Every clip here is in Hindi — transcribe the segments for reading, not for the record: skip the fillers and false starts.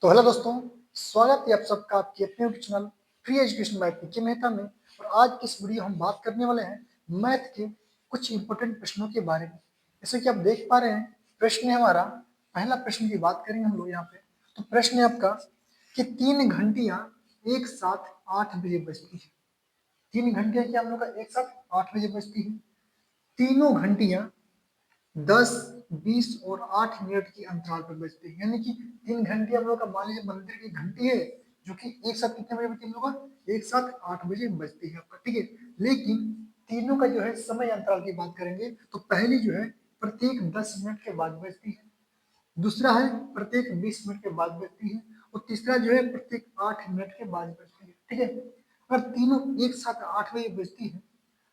तो हेलो दोस्तों, स्वागत है आप सबका आपके अपने YouTube channel free education by PK Mehta में। और आज की इस वीडियो हम बात करने वाले हैं मैथ के कुछ इंपॉर्टेंट प्रश्नों के बारे में। जैसे कि आप देख पा रहे हैं, प्रश्न है हमारा पहला प्रश्न की बात करेंगे हम लोग यहाँ पे। तो प्रश्न है आपका कि 3 घंटियां एक साथ 8 बजे बजती है। 3 घंटियां क्या हम लोग का एक साथ 8 बजे बजती है। तीनों घंटियां 10, 20 और 8 मिनट की अंतराल पर बजते हैं। यानी कि 3 घंटे हम लोग का मान लीजिए मंदिर की घंटी है, जो कि एक साथ कितने बजे बजती है हम लोग का, एक साथ 8 बजे बजती है आपका। ठीक है, लेकिन तीनों का जो है समय अंतराल की बात करेंगे तो पहली जो है प्रत्येक 10 मिनट के बाद बजती है, दूसरा है प्रत्येक 20 मिनट के बाद बजती है, और तीसरा जो है प्रत्येक 8 मिनट के बाद बजती है। ठीक है, अगर तीनों एक साथ 8 बजे बजती है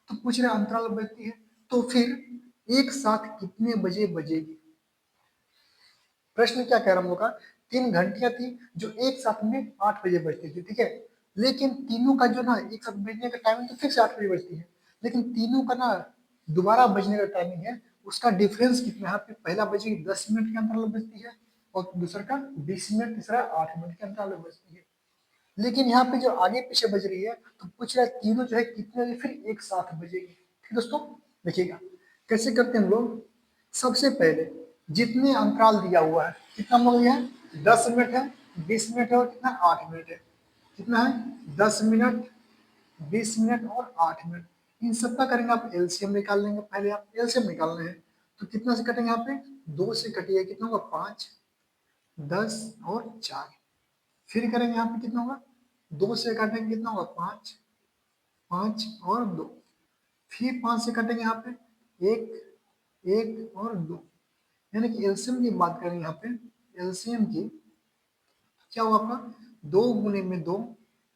तो पूछ रहे अंतराल बजती है, तो फिर एक साथ कितने बजे बजेगी। प्रश्न क्या कह रहा हम लोग का, 3 घंटियां थी जो एक साथ में 8 बजे बजती थी। ठीक है, लेकिन तीनों का जो ना एक साथ बजने का टाइमिंग तो फिक्स 8 बजे बजती है, लेकिन तीनों का ना दोबारा बजने का टाइमिंग है, उसका डिफरेंस कितना है। पहला बजेगी 10 मिनट के अंतराल में बजती है, और दूसरा का 20 मिनट, तीसरा 8 मिनट के अंतराल में बजती है। लेकिन यहाँ पे जो आगे पीछे बज रही है तो पूछ रहा है तीनों जो है कितने बजे फिर एक साथ बजेगी। ठीक दोस्तों, देखिएगा कैसे करते हैं हम लोग। सबसे पहले जितने अंतराल दिया हुआ है, कितना हम लोग दिया है, 10 मिनट है, 20 मिनट है, और कितना 8 मिनट है। कितना है, 10 मिनट, 20 मिनट और 8 मिनट। इन सबका करेंगे आप एलसीएम निकाल लेंगे। पहले आप एलसीएम निकालना है तो कितना से कटेंगे यहाँ पे, 2 से कटिए, कितना होगा 5, 10 और 4। फिर करेंगे यहाँ पे कितना होगा, 2 से काटेंगे कितना होगा 5, 5 और 2। फिर 5 से काटेंगे यहाँ पे 1, 1 और 2। यानी कि एलसीएम की बात करें यहाँ पे, एलसीएम की क्या हुआ आपका, 2 गुने में 2,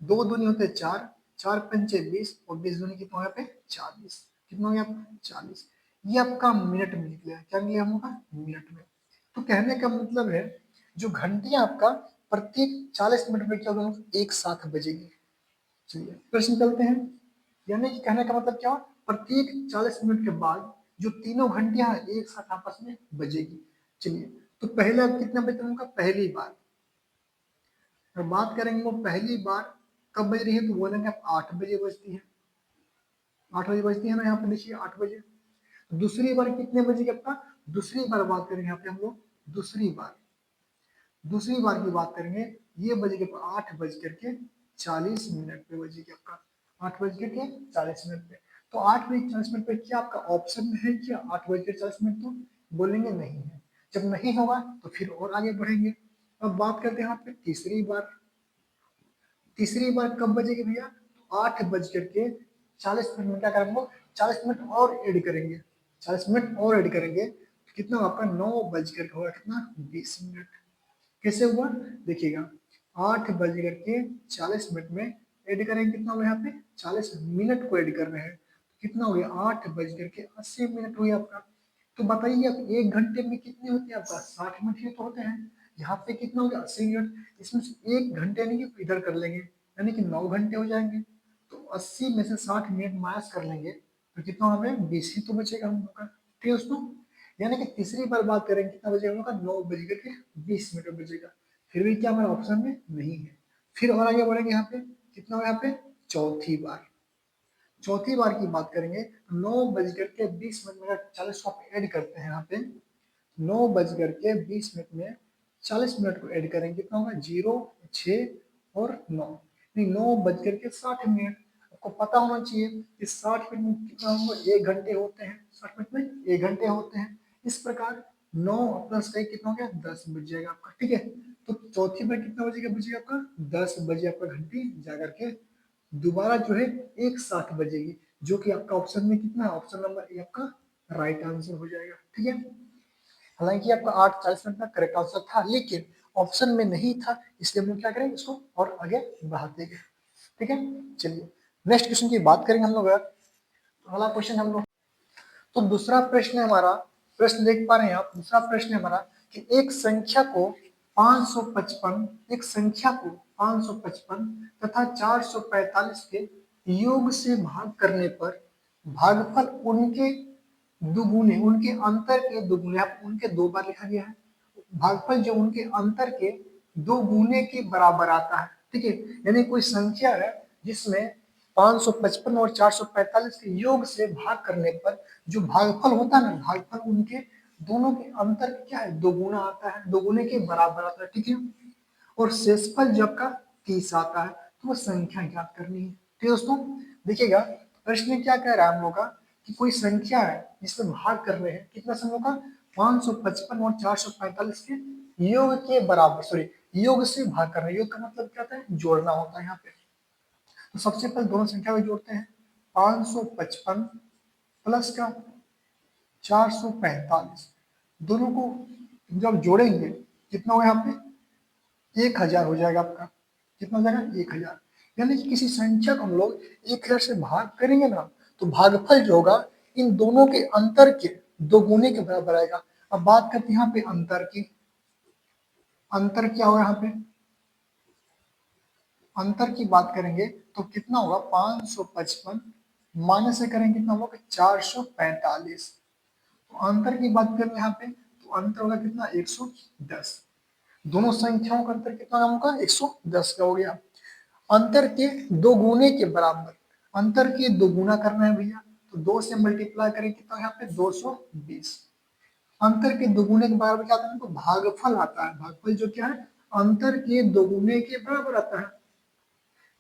2 दूनी होते हैं 4, 4 पंचे 20, और 20 दूनी कितना हो यहाँ पे 40। कितना हो गया आपका 40। ये आपका मिनट में निकलेगा। क्या निकलेगा हम लोग का, मिनट में। तो कहने का मतलब है जो घंटियां आपका प्रत्येक 40 मिनट में क्या होगा, एक साथ बजेगी। चलिए प्रश्न चलते हैं। यानी कि कहने का मतलब क्या हुआ, प्रत्येक 40 मिनट के बाद जो तीनों घंटियां हैं एक साथ आपस में बजेगी। चलिए, तो पहला कितना बजता है उनका, पहली बार। अगर बात करेंगे वो पहली बार कब बज रही है तो बोलेंगे आप 8 बजे बजती है। 8 बजे बजती है ना, यहाँ पे देखिए 8 बजे। दूसरी बार कितने बजे की आपका, दूसरी बार बात करेंगे यहाँ पे हम लोग, दूसरी बार, दूसरी बार की बात करेंगे, ये बजेगी 8 बज करके 40 मिनट पे बजेगी आपका, 8 बज करके 40 मिनट पे। तो 8 बजे 40 मिनट पे क्या आपका ऑप्शन में है क्या 8 बज के 40 मिनट, तो बोलेंगे नहीं है। जब नहीं होगा तो फिर और आगे बढ़ेंगे। अब बात करते हैं यहाँ पे तीसरी बार। तीसरी बार कब बजेगी भैया, 8 बज करके 40 मिनट में क्या करेंगे, 40 मिनट और ऐड करेंगे, 40 मिनट और ऐड करेंगे तो कितना आपका 9 बज करके होगा, कितना 20 मिनट। कैसे हुआ, देखिएगा 8 बज करके 40 मिनट में ऐड करेंगे, कितना होगा यहाँ पे 40 मिनट को ऐड कर रहे हैं, तो कितना हो गया 8 बज करके 80 मिनट हुई आपका। तो बताइए आप 1 घंटे में कितने होते हैं आपका, 60 मिनट ही तो होते हैं। यहाँ पे कितना हो गया 80 मिनट, इसमें से 1 घंटे नहीं कि इधर कर लेंगे, यानी कि 9 घंटे हो जाएंगे। तो 80 में से 60 मिनट माइनस कर लेंगे तो कितना हमें 20 ही तो बचेगा हम लोग का। ठीक है दोस्तों, यानी कि तीसरी बार बात करेंगे कितना बजेगा हम लोग का, 9 बज करके 20 मिनट बजेगा। फिर भी क्या हमारे ऑप्शन में नहीं है। फिर और आगे बढ़ेंगे यहाँ पे, कितना हो यहाँ पे, चौथी बार। चौथी बार की बात करेंगे तो 9 बज करके 20 मिनट में 40 को आप ऐड करते हैं यहाँ पे, 9 बज करके 20 मिनट में 40 मिनट को ऐड करेंगे, कितना होगा 0, 6 और 9, नहीं 9 बज करके 60 मिनट। आपको पता होना चाहिए कि 60 मिनट में कितना होगा, 1 घंटे होते हैं, 60 मिनट में 1 घंटे होते हैं। इस प्रकार 9 प्लस 1 कितना हो गया, 10 बज जाएगा आपका। ठीक है, तो चौथी बार कितना बजेगा, बजेगा आपका 10 बजे आपका घंटी जा करके दोबारा जो है एक साथ बजेगी, जो कि आपका ऑप्शन में कितना है, ऑप्शन नंबर ए आपका राइट आंसर हो जाएगा। ठीक है, हालांकि आपका 8:40 मिनट का करेक्ट आंसर था, लेकिन ऑप्शन में नहीं था, इसलिए हम लोग क्या करेंगे इसको और आगे बढ़ाते गए। ठीक है, चलिए नेक्स्ट क्वेश्चन की बात करेंगे हम लोग। अगला क्वेश्चन हम लोग, तो दूसरा प्रश्न है हमारा, प्रश्न देख पा रहे हैं आप, दूसरा प्रश्न है हमारा कि एक संख्या को 555, एक संख्या को 555 तथा 445 के योग से भाग करने पर भागफल उनके दुगुने, उनके अंतर के दुगुने, आप उनके 2 बार लिखा गया है, भागफल जो उनके अंतर के दो गुने के बराबर आता है। ठीक है, यानी कोई संख्या है जिसमें 555 और 445 के योग से भाग करने पर जो भागफल होता है ना, भागफल उनके दोनों के अंतर क्या है, दोगुना आता है, दोगुने के बराबर आता है। ठीक है, और शेषफल जब का 30 आता है, तो वो संख्या ज्ञात करनी है। ठीक है दोस्तों, देखिएगा प्रश्न क्या कह रहा है हम लोग का कि कोई संख्या है जिसमें भाग कर रहे हैं, कितना संख्या का 555 और 445 के योग के बराबर, सॉरी योग से भाग कर रहे हैं। योग का मतलब क्या होता है, जोड़ना होता है यहाँ पे। तो सबसे पहले दोनों संख्या को जोड़ते हैं, 555 प्लस का 445, दोनों को जब जोड़ेंगे कितना होगा यहाँ पे, 1000 हो जाएगा आपका। कितना हो जाएगा, 1000। यानी कि किसी संख्या को हम लोग 1000 से भाग करेंगे ना, तो भागफल जो होगा इन दोनों के अंतर के दोगुने के बराबर आएगा। अब बात करते हैं यहाँ पे अंतर की। अंतर क्या होगा यहाँ पे, अंतर की बात करेंगे तो कितना होगा, 555 माइनस से करेंगे कितना होगा, 445। तो अंतर की बात करें यहाँ पे तो अंतर होगा कितना, 110। दोनों संख्याओं का अंतर कितना होगा, 110 का हो गया। अंतर के दो गुने के बराबर, अंतर के दो गुना करना है भैया, तो 2 से मल्टीप्लाई करें कितना यहाँ पे, 220। अंतर के दोगुने के बराबर क्या आता है, तो भागफल आता है। भागफल जो क्या है, अंतर के दोगुने के बराबर आता है,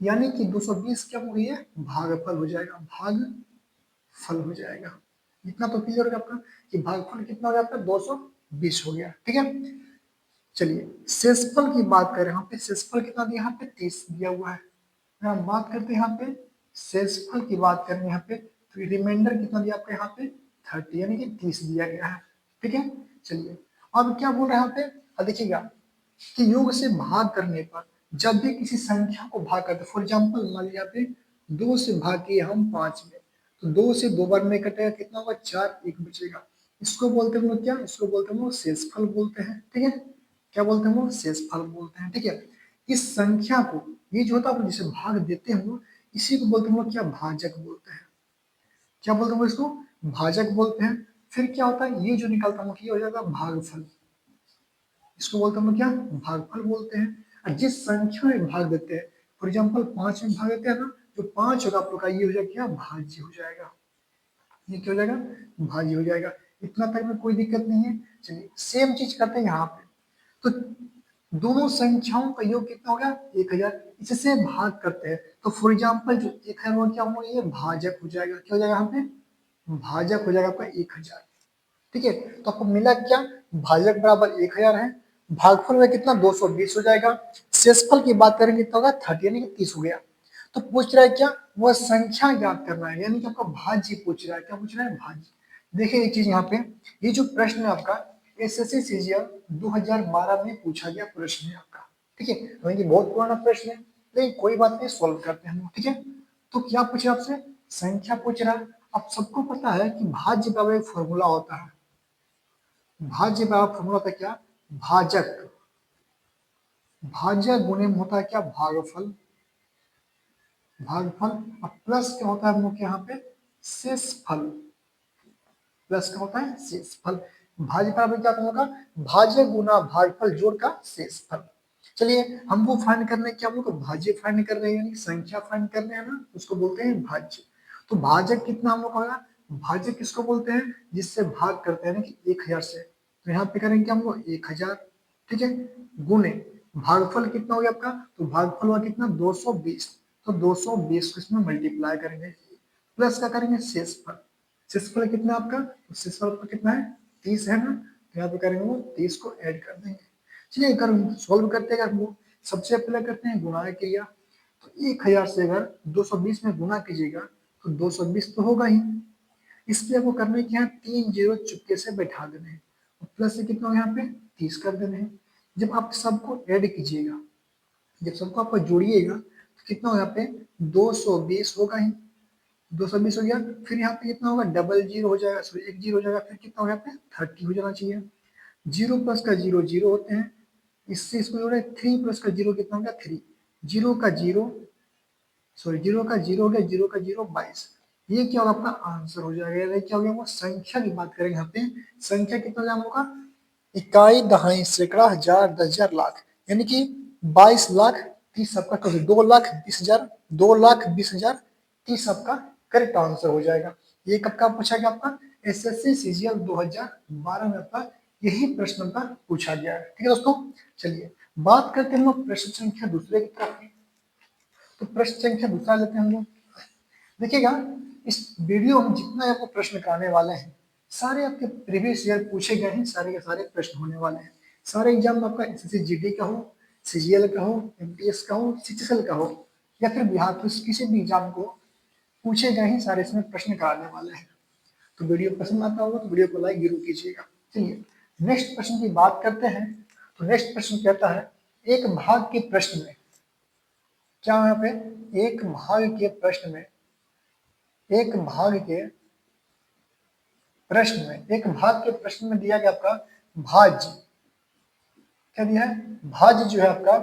यानी कि 220 क्या हो गई है, भागफल हो जाएगा, भागफल हो जाएगा। इतना तो क्लियर हो गया आपका कि भागफल कितना हो गया आपका, 220 हो गया। ठीक है, चलिए शेषफल की बात करें, यहाँ पे शेषफल कितना दिया, यहाँ पे 30 दिया हुआ है। अगर हम बात करते हैं यहाँ पे शेषफल की बात करें यहाँ पे, तो रिमाइंडर कितना दिया आपका, यहाँ पे 30 यानी कि 30 दिया गया है। ठीक है, चलिए अब क्या बोल रहे हैं यहाँ पे, देखिएगा कि योग से भाग करने पर जब भी किसी संख्या को भाग करते, फॉर एग्जाम्पल मान लीजिए यहाँ पे 2 से भाग किए हम 5 में, तो 2 से 2 बार में कटेगा, कितना होगा, 4, 1 बचेगा। इसको बोलते हैं हम लोग क्या, इसको बोलते हैं हम लोग शेषफल बोलते हैं। ठीक है, क्या बोलते हैं हम लोग, शेषफल बोलते हैं। ठीक है, इस संख्या को, ये जो होता है जिसे भाग देते हैं हम लोग, इसी को बोलते हैं हम लोग क्या, भाजक बोलते हैं। क्या बोलते हैं इसको, भाजक बोलते हैं। फिर क्या होता है, ये जो निकलता है ये हो जाएगा भागफल, इसको बोलते हैं हम लोग क्या, भागफल बोलते हैं। और जिस संख्या में भाग देते हैं, फॉर एग्जाम्पल 5 में भाग देते हैं ना, जो 5 होगा आप लोग का, ये हो जाएगा क्या, भाज्य हो जाएगा। ये क्या हो जाएगा, भाज्य हो जाएगा। इतना तक में कोई दिक्कत नहीं है। चलिए सेम चीज करते हैं यहाँ पे, तो दोनों संख्याओं का योग कितना हो गया, 1000। इससे भाग करते हैं, तो फॉर एग्जाम्पल जो 1000 हो क्या होगा, ये भाजक हो जाएगा। क्या हो जाएगा यहाँ पे, भाजक हो जाएगा आपका 1000। ठीक है, तो आपको मिला क्या, भाजक बराबर 1000 है, भागफल में कितना, 220 हो जाएगा। शेषफल की बात करेंगे कितना होगा, 30 यानी कि 30 हो गया। तो पूछ रहा है क्या, वह संख्या ज्ञात करना है, यानी कि आपका भाज्य पूछ रहा है। क्या पूछ रहा है, भाज्य। देखिए एक चीज यहाँ पे, ये जो प्रश्न है आपका एसएससी सीजीएल 2012 में पूछा गया प्रश्न है आपका। ठीक है, यानी कि बहुत पुराना प्रश्न है, लेकिन कोई बात नहीं, सोल्व करते हैं हम। ठीक है, तो क्या पूछ रहा है आपसे, संख्या पूछ रहा है। अब सबको पता है कि भाज्य का एक फॉर्मूला होता है, भाज्य का फॉर्मूला होता है क्या, भाजक, भाजक गुणे में होता है क्या, भागफल, भागफल। और प्लस क्या होता है हम लोग के यहाँ पे, शेषफल, प्लस का होता है शेषफल। भाज्य बराबर क्या होगा, भाज्य गुना भागफल जोड़ का शेषफल। चलिए हमको फाइंड करने क्या, हम लोग भाज्य फाइंड कर रहे हैं, यानी संख्या फाइंड कर रहे हैं ना, उसको बोलते हैं भाज्य। तो भाजक कितना हम लोग होगा, भाजक किसको बोलते हैं, जिससे भाग करते हैं ना कि 1000 से, तो यहाँ पे करेंगे हम लोग 1000। ठीक है, गुने भागफल कितना हो गया आपका, तो भागफल हुआ कितना, 220। तो 220 को इसमें मल्टीप्लाई करेंगे, प्लस का करेंगे शेषफल। शेषफल कितना आपका, तो शेषफल आपका कितना है, 30 है ना, तो यहाँ पे करेंगे वो 30 को ऐड कर देंगे। चलिए अगर सोल्व करते हैं, हम सबसे पहले करते हैं गुणा क्रिया। तो 1000 से अगर 220 में गुना कीजिएगा तो 220 तो होगा ही, इसलिए आपको करने के यहाँ 3 जीरो चुपके से बैठा देने हैं, प्लस से कितना होगा यहाँ पे 30 कर देने हैं। जब आप सबको ऐड कीजिएगा, जब सबको आप जोड़िएगा तो कितना होगा यहाँ पे, 220 होगा ही, 220 हो गया। फिर यहाँ पे कितना होगा, डबल जीरो हो जाएगा, सॉरी एक जीरो हो जाएगा, फिर कितना होगा यहाँ पे 30 हो जाना चाहिए। जीरो प्लस का जीरो जीरो होते हैं, इससे इसको जोड़े, 3 प्लस का जीरो कितना हो गया 3, जीरो का जीरो, सॉरी जीरो का जीरो हो गया, जीरो का जीरो 22। ये क्या होगा, आपका आंसर हो जाएगा। ये क्या हो गया, वो संख्या की बात करेंगे यहाँ पे, संख्या कितना हो होगा, इकाई, दहाई, सैकड़ा, हजार, 10,000, लाख, यानी कि 22,30,000 आपका 2,20,000, 2,20,000 30 आपका करेक्ट आंसर हो जाएगा। ये कब का पूछा गया आपका? एसएससी सीजीएल 2012 में आपका यही प्रश्न का पूछा गया है। ठीक है दोस्तों, चलिए बात करते हैं हम लोग प्रश्न संख्या दूसरे की तरफ की। तो प्रश्न संख्या दूसरा लेते हैं हम लोग। देखिएगा, इस वीडियो में जितना आपको प्रश्न कराने वाले हैं सारे आपके प्रीवियस ईयर पूछे गए हैं, सारे के सारे प्रश्न होने वाले हैं। सारे एग्जाम में आपका एसएससी जीडी का हो, सीजीएल का हो, एमटीएस का हो, सीजीएल का हो या फिर बिहार पुलिस किसी भी एग्जाम को पूछे गए हैं, सारे इसमें प्रश्न कराने वाले हैं। तो वीडियो पसंद आता होगा तो वीडियो को लाइक जरूर कीजिएगा। चलिए नेक्स्ट प्रश्न की बात करते हैं। तो नेक्स्ट प्रश्न कहता है, एक भाग के प्रश्न में क्या यहाँ पे एक भाग के प्रश्न में एक भाग के प्रश्न में एक भाग के प्रश्न में दिया गया आपका भाज्य। क्या दिया है? भाज्य जो है आपका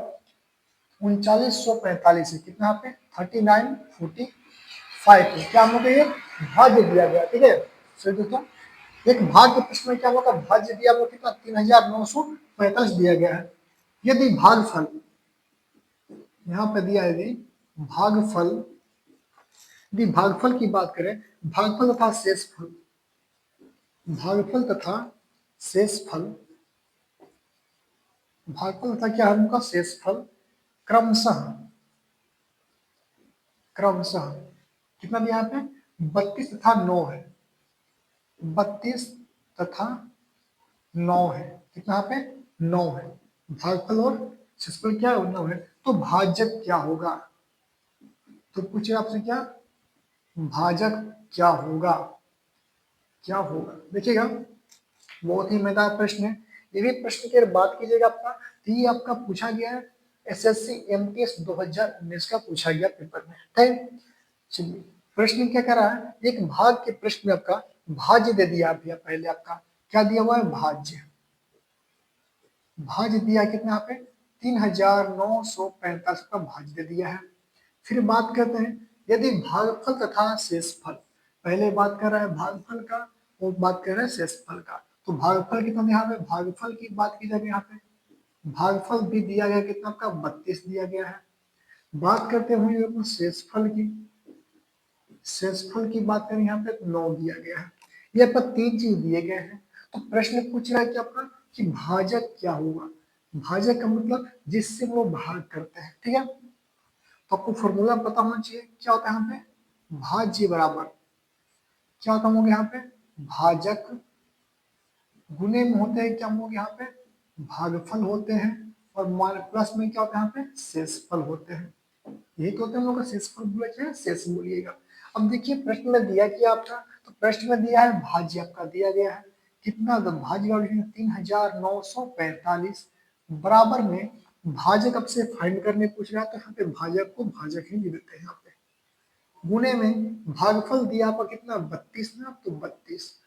3945 है। कितना यहाँ पे 3945 क्या हम लोग ये भाज्य दिया गया। ठीक है, सही दोस्तों, एक भाग के प्रश्न में क्या होगा? भाज्य दिया हुआ कितना 3945 दिया गया है। यदि भागफल यहाँ पे दिया है, यदि भागफल की बात करें, भागफल तथा शेषफल, भागफल तथा शेषफल, भागफल तथा क्या है उनका शेषफल क्रमशः कितना दिया यहाँ पे 32 तथा 9 है। 32 तथा 9 है। कितना यहाँ पे 9 है। भागफल और शेषफल क्या है? 9 है। तो भाजक क्या होगा? तो पूछे आपसे क्या भाजक क्या होगा? देखिएगा, बहुत ही मजेदार प्रश्न है। ये भी प्रश्न की अगर बात कीजिएगा आपका, तो ये आपका पूछा गया है एसएससी एमटीएस 2019 का पूछा गया पेपर में। ठीक, चलिए प्रश्न क्या कर रहा है, एक भाग के प्रश्न में आपका भाज्य दे दिया भैया। पहले आपका क्या दिया हुआ है? भाज्य दिया कितना यहाँ पे 3945 का भाज्य दे दिया है। फिर बात करते हैं, यदि भागफल तथा शेषफल, पहले बात कर रहा है भागफल का और बात कर रहा है शेषफल का। तो भागफल कितना यहाँ पे, भागफल की बात की जाएगी यहाँ पे, भागफल भी दिया गया कितना आपका 32 दिया गया है। बात करते हुए अपना शेषफल की बात करें यहाँ पे 9 दिया गया है। ये आपका 3 चीज दिए गए हैं। तो प्रश्न पूछ रहा है कि आपका कि भाजक क्या होगा? भाजक का मतलब जिससे वो भाग करते हैं। ठीक है, तो आपको फॉर्मूला पता होना चाहिए। क्या होता है यहाँ पे भाज्य बराबर क्या होता होगा यहाँ पे भाजक गुने में होते हैं क्या होंगे यहाँ पे भागफल होते हैं, और प्लस में क्या होता है यहाँ पे शेषफल होते हैं। यही तो होते हैं हम लोग का शेषफल बोला जाए, शेष बोलिएगा। अब देखिए प्रश्न में दिया क्या आपका, तो प्रश्न में दिया है भाज्य आपका दिया गया है कितना, तो भाज्य 3945 बराबर में भाजक आपसे फाइंड करने पूछ रहा है, तो यहाँ पे भाजक को भाजक ही लिख देते हैं यहाँ पे। गुणे में भागफल दिया आपका कितना 32 ना, तो 32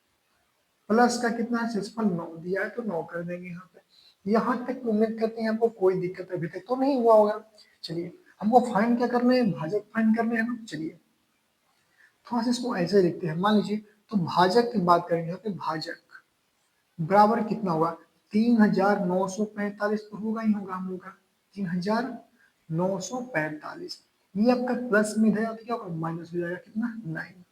प्लस का कितना है शेषफल 9 दिया है, तो 9 कर देंगे यहाँ पे। यहाँ तक उम्मीद करते हैं आपको कोई दिक्कत अभी तक तो नहीं हुआ होगा। चलिए हमको फाइंड क्या करने हैं, भाजक फाइंड करने हैं ना। चलिए थोड़ा सा इसको ऐसे लिखते हैं। मान लीजिए तो भाजक की बात करेंगे यहाँ पे, भाजक बराबर कितना होगा 3945 तो होगा ही होगा हम लोग का 3945। ये आपका प्लस में इधर तो क्या होगा माइनस हो जाएगा कितना 9,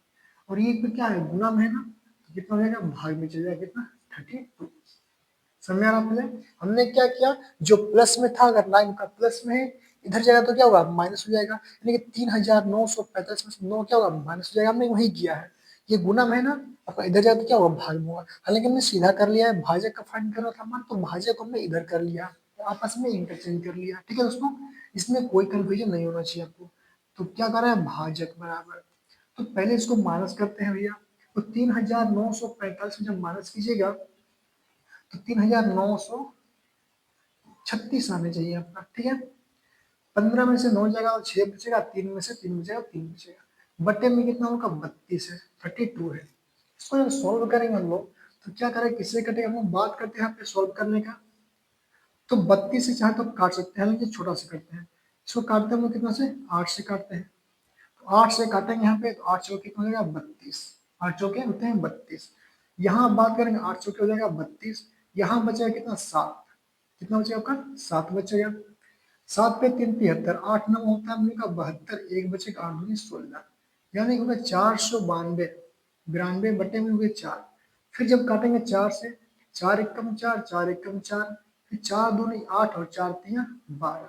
और ये पे क्या है गुना में है ना, तो कितना हो जाएगा भाग में चल जाएगा कितना 32। समझ आ रहा आपने? हमने क्या किया, जो प्लस में था अगर 9 का प्लस में है इधर जाएगा तो क्या होगा माइनस हो जाएगा, यानी कि 3945 में से 9 क्या होगा माइनस हो जाएगा। हमने वही किया है, ये गुना में है ना, आपका इधर जाएगा तो क्या होगा भाग में होगा। हालांकि हमने सीधा कर लिया है, भाजक का फाइंड करना था मान, तो भाजक को हमने इधर कर लिया, तो आपस में इंटरचेंज कर लिया। ठीक है दोस्तों, इसमें कोई कंफ्यूजन नहीं होना चाहिए आपको। तो क्या कर रहा है भाजक बराबर, तो पहले इसको माइनस करते हैं भैया। तो 3945 में जब माइनस कीजिएगा तो 3936 आने चाहिए आपका। ठीक है, 15 में से 9 जाएगा तो 6 बचेगा, 3 में से 3 बचेगा, 3 बचेगा, बटे में कितना होगा 32 है, 32 है। इसको जब सॉल्व करेंगे हम लोग तो क्या करें, किससे कटेगा, हम लोग बात करते हैं यहाँ पे सॉल्व करने का। तो 32 से चाहे तो काट सकते हैं, लेकिन छोटा से करते हैं। इसको काटते हैं हम लोग कितना से 8 से काटते हैं। तो 8 से काटेंगे यहाँ पे, तो 8 चौके कितना हो जाएगा 32, 8 चौके होते हैं 32। यहाँ बात करेंगे 8 चौके हो जाएगा 32, यहाँ बचेगा कितना 7, कितना बचेगा आपका 7 बचेगा। 7 पे 3 75, 8 9 होता है हम लोग का 72, एक बचेगा 8 दूनी 16, यानी कि होगा 492, 92 बटे में हुए 4। फिर जब काटेंगे 4 से, 4 एकम 4, 4 एकम 4, फिर 4 दूनी 8 और 4 तिया 12,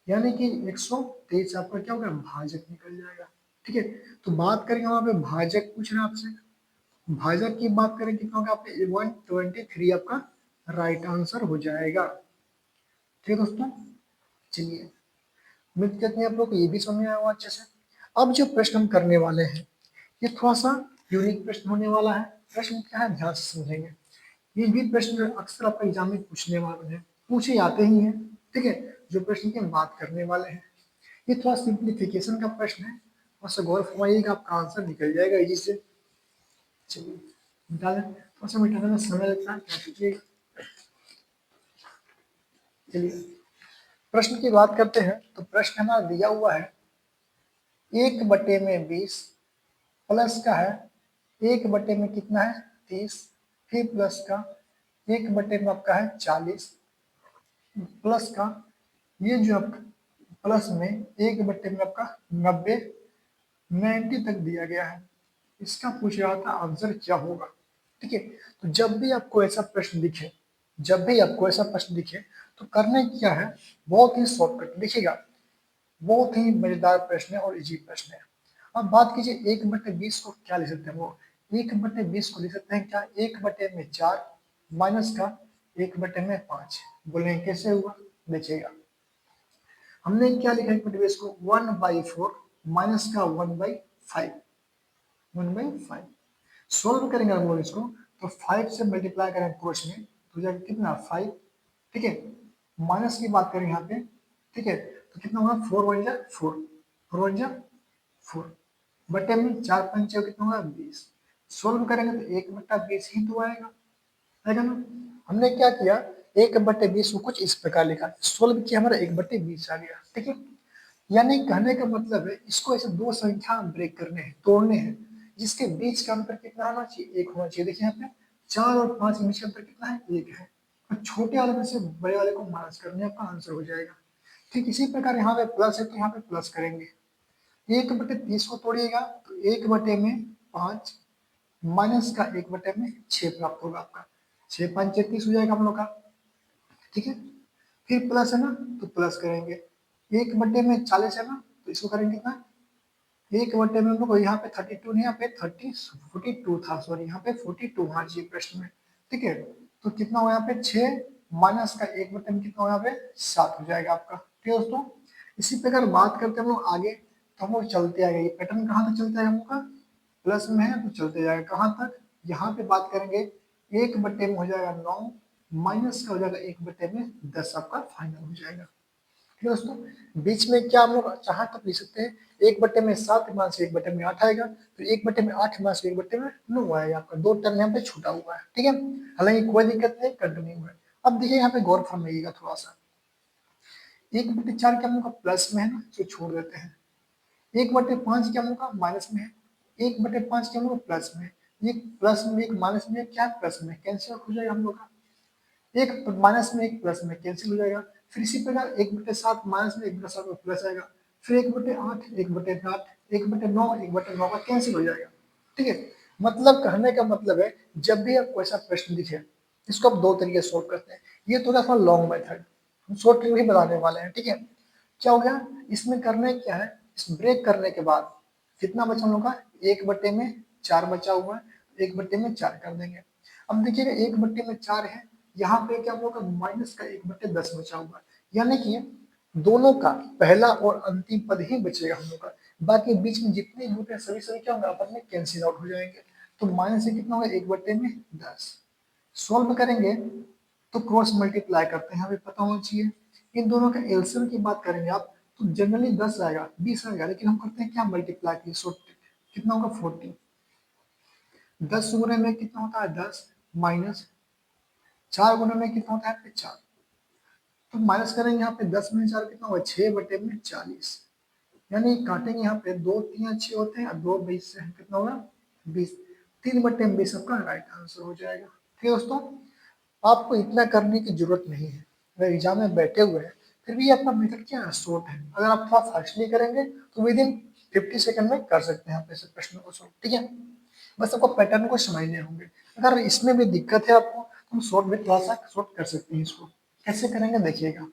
यानी कि 123 आपका क्या होगा भाजक निकल जाएगा। ठीक है, तो बात करेंगे वहां पे भाजक पूछ रहे हैं आपसे, भाजक की बात करें कितना होगा आपका 123 आपका राइट आंसर हो जाएगा। ठीक है दोस्तों, चलिए उम्मीद करते हैं आप लोग को ये भी समझ में आया होगा अच्छे से। अब जो प्रश्न हम करने वाले हैं ये थोड़ा सा यूनिक प्रश्न होने वाला है। प्रश्न क्या है ध्यान से समझेंगे। ये भी प्रश्न जो अक्सर आपका एग्जाम में पूछने वाले हैं, पूछे जाते ही हैं। ठीक है, जो प्रश्न की हम बात करने वाले हैं ये थोड़ा सिंप्लीफिकेशन का प्रश्न है, और से गौर फरमाइएगा आपका आंसर निकल जाएगा इजी से। चलिए मिटा दें, थोड़ा सा मिटाने में समय लगता है, क्या कीजिए। चलिए प्रश्न की बात करते हैं, तो प्रश्न हमारा दिया हुआ है 1/20 प्लस का है 1/में कितना है 30, फिर प्लस का 1/में आपका है 40, प्लस का ये जो आपका प्लस में 1/में आपका 90, 90 तक दिया गया है। इसका पूछ रहा था आंसर क्या होगा। ठीक है, तो जब भी आपको ऐसा प्रश्न दिखे, जब भी आपको ऐसा प्रश्न दिखे तो करना क्या है, बहुत ही शॉर्टकट लिखिएगा। बहुत ही मजेदार प्रश्न है और इजी प्रश्न है। अब बात कीजिए 1/20 को क्या लिख सकते हैं, वो 1/20 को लिख सकते हैं क्या 1/4 माइनस का 1/5। बोले कैसे हुआ, देखिएगा हमने क्या लिखा 1/20 को 1/4 माइनस का 1/5, 1/5 सोल्व करेंगे हम लोग इसको, तो 5 से मल्टीप्लाई करेंगे क्रोश में तो जाएगा कितना 5। ठीक है, माइनस की बात करें यहाँ पे, ठीक है, तो कितना होगा 4 1 जा 4, 4 1 जा 4, बटे में 4 5 कितना होगा 20। सोल्व करेंगे तो 1/20 ही तो आएगा, आएगा ना। हमने क्या किया 1/20 को कुछ इस प्रकार लिखा, सोल्व किया हमारा 1/20 आ गया। ठीक है, यानी कहने का मतलब है इसको ऐसे दो संख्या ब्रेक करने हैं, तोड़ने हैं, जिसके बीच का अंतर कितना होना चाहिए 1 होना चाहिए। देखिए यहाँ पे 4 और 5 के बीच का अंतर कितना है 1 है, और छोटे वाले में से बड़े वाले को माइनस करने का आंसर हो जाएगा। ठीक इसी प्रकार यहाँ पे प्लस है तो यहाँ पे प्लस करेंगे, 1/30 को तोड़िएगा तो 1/5 माइनस का 1/6 प्राप्त होगा आपका, 6 5 30 हो जाएगा हम लोग का। ठीक है, फिर प्लस है ना तो प्लस करेंगे, 1/40 है ना तो इसको करेंगे कितना 1/में हम लोग को यहाँ पे 32 नहीं, यहाँ पे 42 था, सॉरी यहाँ पे 42 हाँ जी प्रश्न में। ठीक है, तो कितना हुआ यहाँ पे 6 माइनस का 1/में कितना हुआ यहाँ पे 7 हो जाएगा आपका। ठीक है दोस्तों, इसी प्रकार बात करते हैं हम लोग आगे, तो हम लोग चलते आएंगे, ये पैटर्न कहाँ तक चलता है हम लोग का प्लस में है तो चलते जाएगा कहाँ तक, यहाँ पे बात करेंगे 1/में हो जाएगा 9, माइनस का हो जाएगा 1/में 10 आपका फाइनल हो जाएगा। ठीक है दोस्तों, बीच में क्या हम लोग चाहे तक लिख सकते हैं, 1/7 माइनस 1/8 आएगा, फिर 1/8 माइनस 1/9 आएगा, आपका 2 टर्म यहाँ पे छूटा हुआ है। ठीक है, हालांकि कोई दिक्कत नहीं, कंटिन्यू है। अब देखिए यहाँ पे गौर फरमाइएगा थोड़ा सा, 1/4 क्या हम लोग का प्लस में है ना, तो छोड़ देते हैं, 1/5 क्या हम लोग का माइनस में है, 1/5 क्या हम लोग प्लस में है, ये प्लस में एक माइनस में क्या प्लस में कैंसिल हो जाएगा हम लोग का, एक माइनस में एक प्लस में कैंसिल हो जाएगा। फिर इसी प्रकार 1/7 माइनस में 1/7 में प्लस आएगा, फिर 1/8 1/8 1/9 1/9 का कैंसिल हो जाएगा। ठीक है, मतलब कहने का मतलब है जब भी आपको ऐसा प्रश्न दिखे, इसको आप दो तरीके से सोल्व करते हैं। ये थोड़ा सा लॉन्ग मेथड, हम शॉर्ट ट्रिक भी बताने वाले हैं। ठीक है, क्या हो गया इसमें करने क्या है, इस ब्रेक करने के बाद कितना बचा हम लोग का 1/4 बचा हुआ है, 1/4 कर देंगे। अब देखिएगा 1/4 है, यहाँ पे क्या हम लोग का माइनस का 1/10 बचा हुआ है, यानी कि दोनों का पहला और अंतिम पद ही बचेगा हम लोग का, बाकी बीच में जितने रूट है सभी सभी क्या होंगे आपस में कैंसिल आउट हो जाएंगे। तो माइनस से कितना होगा 1/10, सॉल्व करेंगे तो क्रॉस मल्टीप्लाई करते हैं, हमें पता होना चाहिए। इन दोनों का एलसीएम की बात करेंगे आप तो जनरली 10 आएगा 20 आएगा, लेकिन हम करते हैं क्या मल्टीप्लाई की, सो कितना होगा 40, 10 गुने में कितना होता है 10 माइनस 4 गुने में कितना होता है 4, तो माइनस करेंगे यहाँ पे 10 में 4 कितना होगा 6/40, यानी काटेंगे यहाँ पे 2 3 6 होते हैं और 2 20 से कितना होगा 20, 3/20 आपका राइट आंसर हो जाएगा। ठीक है दोस्तों, आपको इतना करने की जरूरत नहीं है, अगर एग्जाम में बैठे हुए हैं फिर भी आपका मेथड क्या है, शॉर्ट है। अगर आप थोड़ा फास्टली करेंगे तो विद इन 50 सेकंड में कर सकते हैं आप ऐसे प्रश्न को सॉल्व, ठीक है। बस आपको पैटर्न को समझने होंगे। अगर इसमें भी दिक्कत है आपको तो हम शॉर्ट में थोड़ा सा शॉर्ट कर सकते हैं इसको। कैसे करेंगे देखिएगा।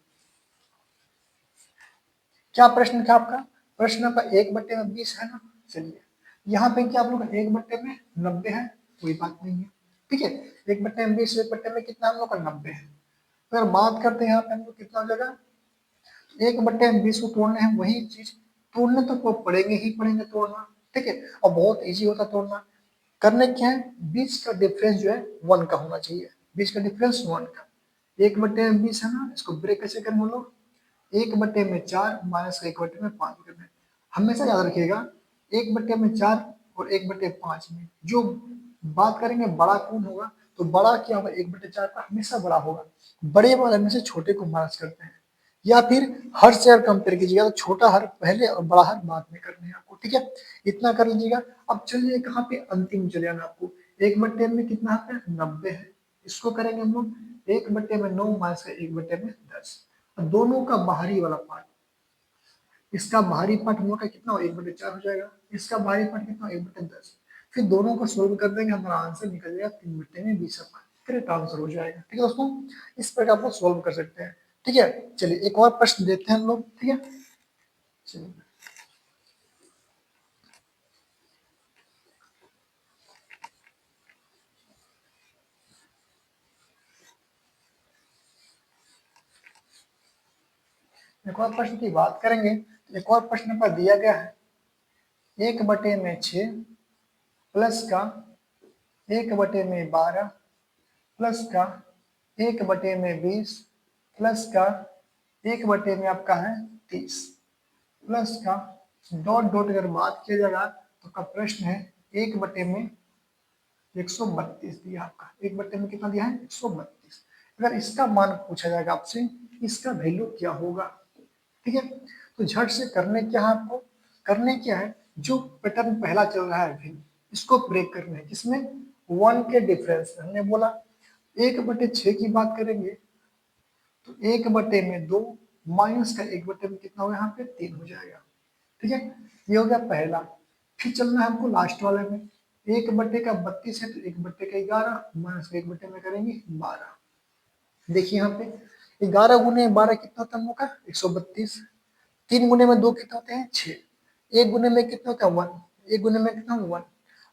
क्या प्रश्न था आपका? प्रश्न आपका 1/20 है ना। चलिए यहाँ पे क्या आप लोग 1/90 है, कोई बात नहीं है, ठीक है। 1/20 1/में कितना हम लोग का 90 है। अगर बात करते हैं यहाँ पे हम लोग कितना हो जाएगा, 1/20 को तोड़ना है, वही चीज तोड़ने तो को पड़ेंगे ही पड़ेंगे तोड़ना, ठीक है। और बहुत इजी होता तोड़ना। करने क्या है, बीच का डिफरेंस जो है 1 का होना चाहिए। बीच का डिफरेंस 1 का। 1/20 है ना, इसको ब्रेक कैसे करें हम लोग, 1/4 माइनस 1/5 करना है। हमेशा याद रखिएगा 1/4 और 1/5 में जो बात करेंगे बड़ा कौन होगा, तो बड़ा क्या होगा, 1/4 का हमेशा बड़ा होगा। बड़े वाले में से छोटे को माइनस करते हैं। या फिर हर से हर कंपेयर कीजिएगा तो छोटा हर पहले और बड़ा हर बाद में करने हैं आपको, ठीक है। इतना कर लीजिएगा। अब चलिए कहाँ पे अंतिम चले आना आपको, 1/में कितना है 90 है। इसको करेंगे हम लोग 1/9 माइनस 1/10। दोनों का बाहरी वाला पार्ट, इसका बाहरी पार्ट हम लोग का कितना हो, 1/4 हो जाएगा। इसका बाहरी पार्ट कितना हो, 1/10। फिर दोनों को सोल्व कर देंगे, हमारा आंसर निकल जाएगा 3/20। करेक्ट आंसर हो जाएगा, ठीक है दोस्तों। इस प्रकार आप लोग सोल्व कर सकते हैं, ठीक है। चलिए एक और प्रश्न देते हैं हम लोग, ठीक है। चलिए एक और प्रश्न की बात करेंगे तो एक और प्रश्न पर दिया गया है 1/6 प्लस का 1/12 प्लस का 1/20 प्लस का 1 में आपका है 30 प्लस का डॉट डॉट अगर बात किया जाएगा तो का प्रश्न है 1/132 दिया आपका। 1/में कितना दिया है 132। अगर इसका मान पूछा जाएगा आपसे, इसका वैल्यू क्या होगा, ठीक है। तो झट से करने क्या है आपको, करने क्या है, जो पैटर्न पहला चल रहा है अभी इसको ब्रेक करना है, किसमें 1 के डिफरेंस में। हमने बोला 1/6 की बात करेंगे तो 1/2 माइनस का 1/में कितना होगा, यहाँ पे 3 हो जाएगा, ठीक है। ये हो गया पहला। फिर चलना है हमको लास्ट वाले में, 1/32 है तो 1/11 माइनस का 1 में करेंगे 12। देखिए यहाँ पे 11 गुने 12 कितना होता है हम लोग का 132। 3 गुने में 2 कितना होते हैं 6। 1 गुने में कितना होता है 1। 1 गुने में कितना 1।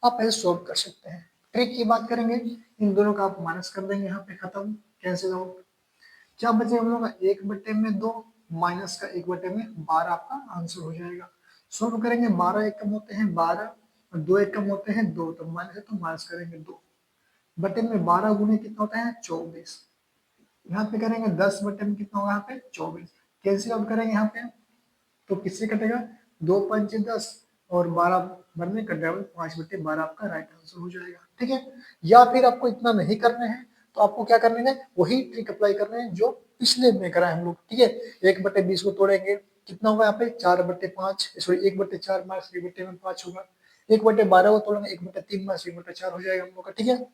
आप ऐसे सॉल्व कर सकते हैं। ट्रिक की बात करेंगे, इन दोनों का आप माइनस कर देंगे, यहाँ पे खत्म, कैंसिल आउट। क्या बचे हम लोग का 1/2 माइनस का 1/12 आपका आंसर हो जाएगा। सॉल्व करेंगे 12 एक कम होते हैं 12 और 2 एक कम होते हैं 2, तो माइनस है तो माइनस करेंगे 2 बटे में 12 गुने कितना होता है 24। यहाँ पे करेंगे 10/में कितना होगा यहाँ पे 24। कैंसिल आउट करेंगे यहाँ पे तो किससे कटेगा 2×5 = 10 और 12 भर में कट जाएगा 5/12 आपका राइट आंसर हो जाएगा, ठीक है। या फिर आपको इतना नहीं करने हैं तो आपको क्या करने हैं, वही ट्रिक अप्लाई करने हैं जो पिछले में करा है हम लोग, ठीक है। 1/20 को तोड़ेंगे कितना होगा यहाँ पे 4/5, सॉरी 1/4 माइनस 1/5 होगा। 1/12 को तोड़ेंगे 1/3 माइनस 1/4 हो जाएगा हम लोग का, ठीक है।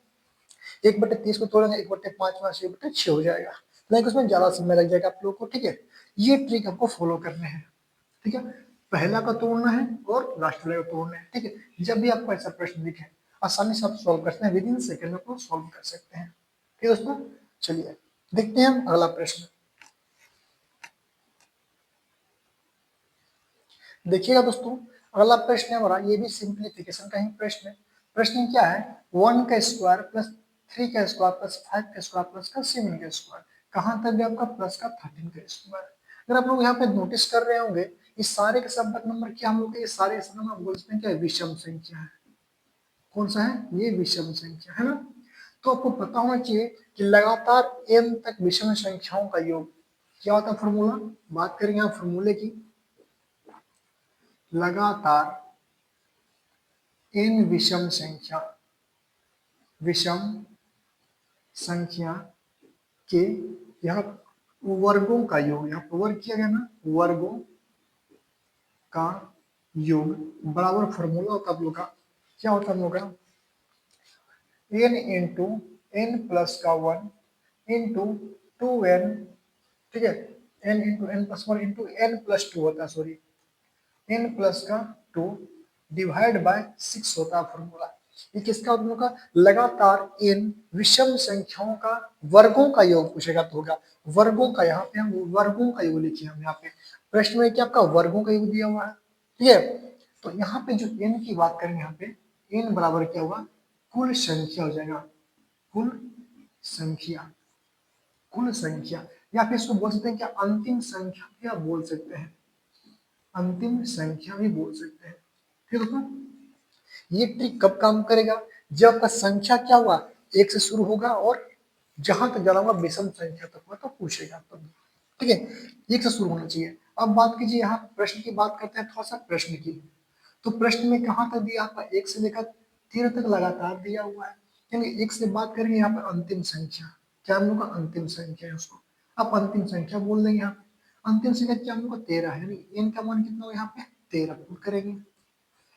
1/30 को तोड़ेंगे 1/5 माइनस 1/6 हो जाएगा। लाइक उसमें ज्यादा समय लग जाएगा आप लोगों को, ठीक है। ये ट्रिक आपको फॉलो करने हैं, ठीक है। पहला का तोड़ना है और लास्ट वाले का तोड़ना है, ठीक है। जब भी आपको ऐसा प्रश्न दिखे आसानी से आप सॉल्व करते हैं, विद इन सेकंड में आपको सॉल्व कर सकते हैं, ठीक है दोस्तों। चलिए देखते हैं हम अगला प्रश्न। देखिएगा दोस्तों, अगला प्रश्न है हमारा, ये भी सिंप्लीफिकेशन का ही प्रश्न है। प्रश्न क्या है, 1 का स्क्वायर प्लस 3 का स्क्वायर प्लस 5 का स्क्वायर प्लस का 7 का स्क्वायर, कहाँ तक गया आपका प्लस का 13 का स्क्वायर। अगर आप लोग यहाँ पे नोटिस कर रहे होंगे इस सारे के सब नंबर क्या हम लोग के, ये सारे नंबर हम बोलते हैं क्या, विषम संख्या है। कौन सा है, ये विषम संख्या है ना। तो आपको पता होना चाहिए कि लगातार n तक विषम संख्याओं का योग क्या होता है, फॉर्मूला बात करेंगे यहाँ फॉर्मूले की। लगातार n विषम संख्या के यहाँ वर्गों का योग, यहाँ पर वर्ग किया गया ना, वर्गों का योग बराबर फॉर्मूला होता है आप लोग का, क्या होता है हम लोग का, n इंटू n प्लस का 1 इंटू 2n ठीक है, n into N plus one into N plus two होता है, सॉरी n प्लस का 2 डिवाइड बाय 6 होता है फॉर्मूला। ये किसका होगा? लगातार n विषम संख्याओं का वर्गों का योग पूछेगा तो होगा वर्गों का। यहाँ पे हम वर्गों का योग लिखिए, हम यहाँ पे प्रश्न में क्या आपका वर्गों का योग दिया हुआ है, ठीक है। तो यहाँ पे जो n की बात करेंगे, यहाँ पे n बराबर क्या होगा? कुल संख्या हो जाएगा, कुल संख्या, कुल संख्या, या फिर इसको बोल सकते हैं क्या? अंतिम संख्या भी आप बोल सकते हैं, अंतिम संख्या भी बोल सकते हैं, ठीक है दोस्तों। ये ट्रिक कब काम करेगा? जब आपका संख्या क्या हुआ? एक से शुरू होगा और जहां तक जाना होगा विषम संख्या तक हुआ तो पूछेगा तब, ठीक है। एक से शुरू होना चाहिए। अब बात कीजिए, यहाँ प्रश्न की बात करते हैं थोड़ा सा प्रश्न की। तो प्रश्न में कहाँ तक दिया आपका? एक से लेकर 13 तक लगातार दिया हुआ है, यानी एक से बात करेंगे यहाँ पर अंतिम संख्या, क्या हम लोग का अंतिम संख्या है उसको आप अंतिम संख्या बोल देंगे। यहाँ पे अंतिम संख्या क्या हम लोग का? 13 है, यानी n का मान कितना होगा? यहाँ पे 13 पुट करेंगे।